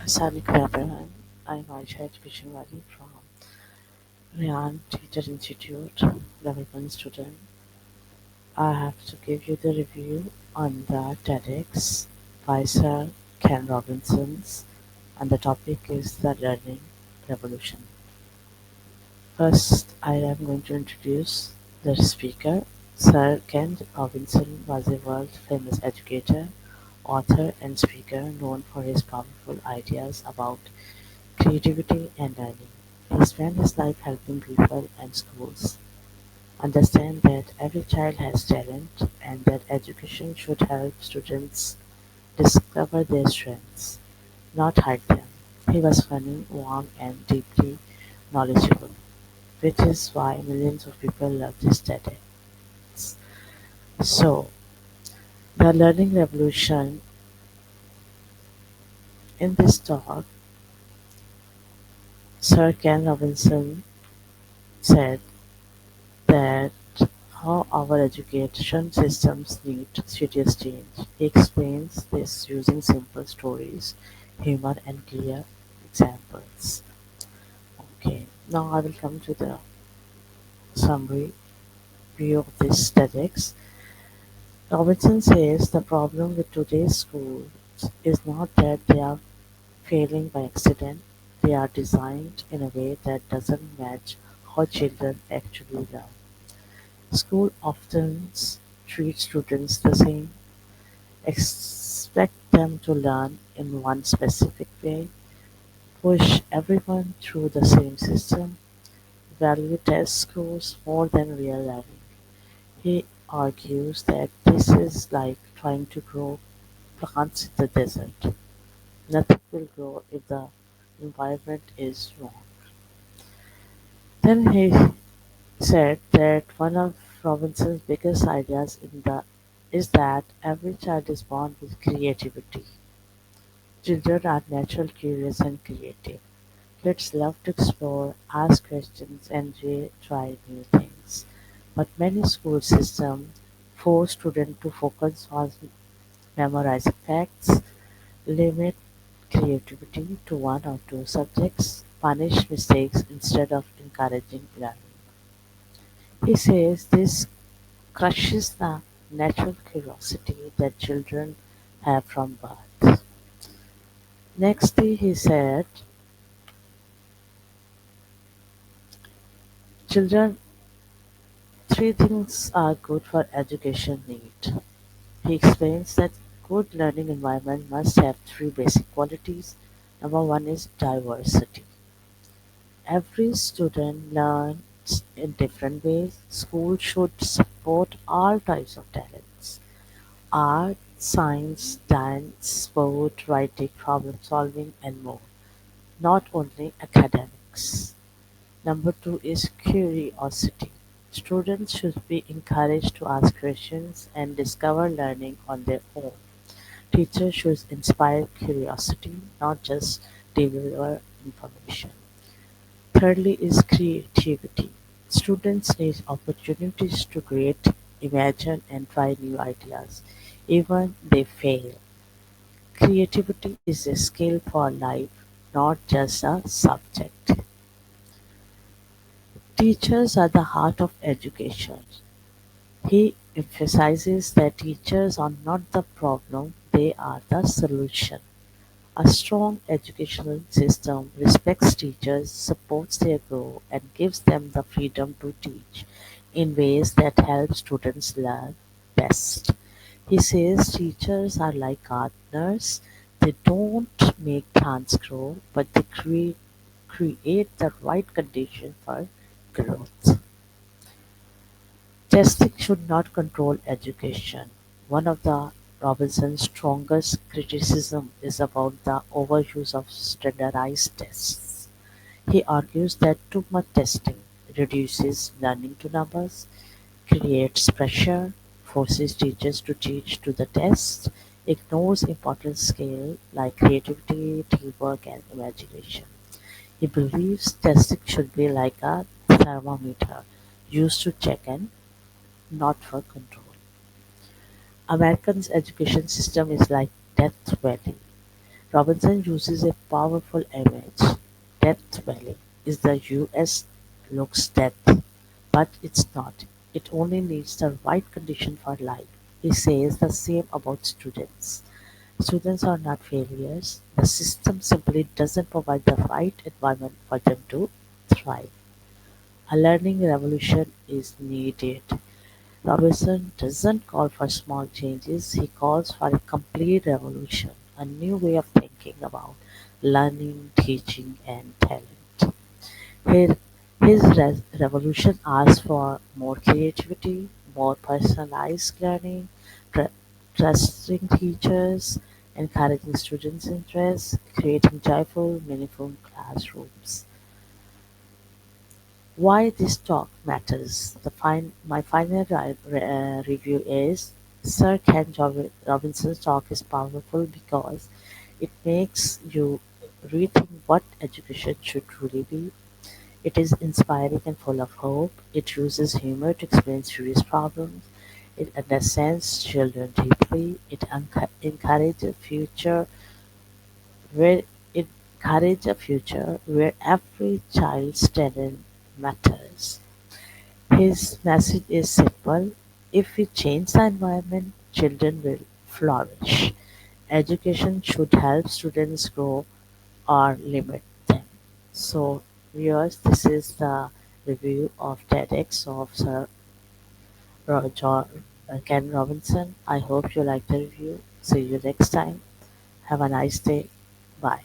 Assalamualaikum everyone. I'm Aisha Education Valley from Ryan Teacher Institute, level 1 student. I have to give you the review on the TEDx by Sir Ken Robinson's, and the topic is the learning revolution. First, I am going to introduce the speaker. Sir Ken Robinson was a world-famous educator, author, and speaker known for his powerful ideas about creativity and learning. He spent his life helping people and schools understand that every child has talent and that education should help students discover their strengths, not hide them. He was funny, warm, and deeply knowledgeable, which is why millions of people loved his TEDx. So, the learning revolution in this talk, Sir Ken Robinson said that how our education systems need serious change. He explains this using simple stories, humor, and clear examples. Okay, now I will come to the summary view of this TEDx. Robertson says the problem with today's schools is not that they are failing by accident, they are designed in a way that doesn't match how children actually learn. School often treats students the same, expect them to learn in one specific way, push everyone through the same system, value test scores more than real learning. He argues that this is like trying to grow plants in the desert. Nothing will grow if the environment is wrong. Then he said that one of Robinson's biggest ideas is that every child is born with creativity. Children are natural, curious, and creative. Kids love to explore, ask questions, and try new things. But many school systems force students to focus on memorizing facts, limit creativity to one or two subjects, punish mistakes instead of encouraging learning. He says this crushes the natural curiosity that children have from birth. Nextly, he said, children, three things are good for education need. He explains that good learning environment must have three basic qualities. Number one is diversity. Every student learns in different ways. School should support all types of talents. Art, science, dance, sport, writing, problem solving, and more. Not only academics. Number two is curiosity. Students should be encouraged to ask questions and discover learning on their own. Teachers should inspire curiosity, not just deliver information. Thirdly is creativity. Students need opportunities to create, imagine, and try new ideas, even they fail. Creativity is a skill for life, not just a subject. Teachers are the heart of education. He emphasizes that teachers are not the problem, they are the solution. A strong educational system respects teachers, supports their growth, and gives them the freedom to teach in ways that help students learn best. He says teachers are like gardeners. They don't make plants grow, but they create the right condition for growth. Testing should not control education. One of the Robinson's strongest criticism is about the overuse of standardized tests. He argues that too much testing reduces learning to numbers, creates pressure, forces teachers to teach to the test, ignores important skills like creativity, teamwork, and imagination. He believes testing should be like a thermometer used to check and not for control. American's education system is like Death Valley. Robinson uses a powerful image: Death Valley is the US looks death, but it's not. It only needs the right condition for life. He says the same about students. Students are not failures. The system simply doesn't provide the right environment for them to thrive. A learning revolution is needed. Robinson doesn't call for small changes, he calls for a complete revolution, a new way of thinking about learning, teaching, and talent. His, his revolution asks for more creativity, more personalized learning, tr- trusting teachers, encouraging students' interests, creating joyful, meaningful classrooms. Why this talk matters. My final review is Sir Ken Robinson's talk is powerful because it makes you rethink what education should truly be. It is inspiring and full of hope. It uses humor to explain serious problems. It understands children deeply. It encourages a future where it encourages a future where every child's talent matters. His message is simple: if we change the environment, children will flourish. Education should help students grow or limit them. So, viewers, this is the review of TEDx of Sir Ken Robinson. I hope you like the review. See you next time. Have a nice day. Bye.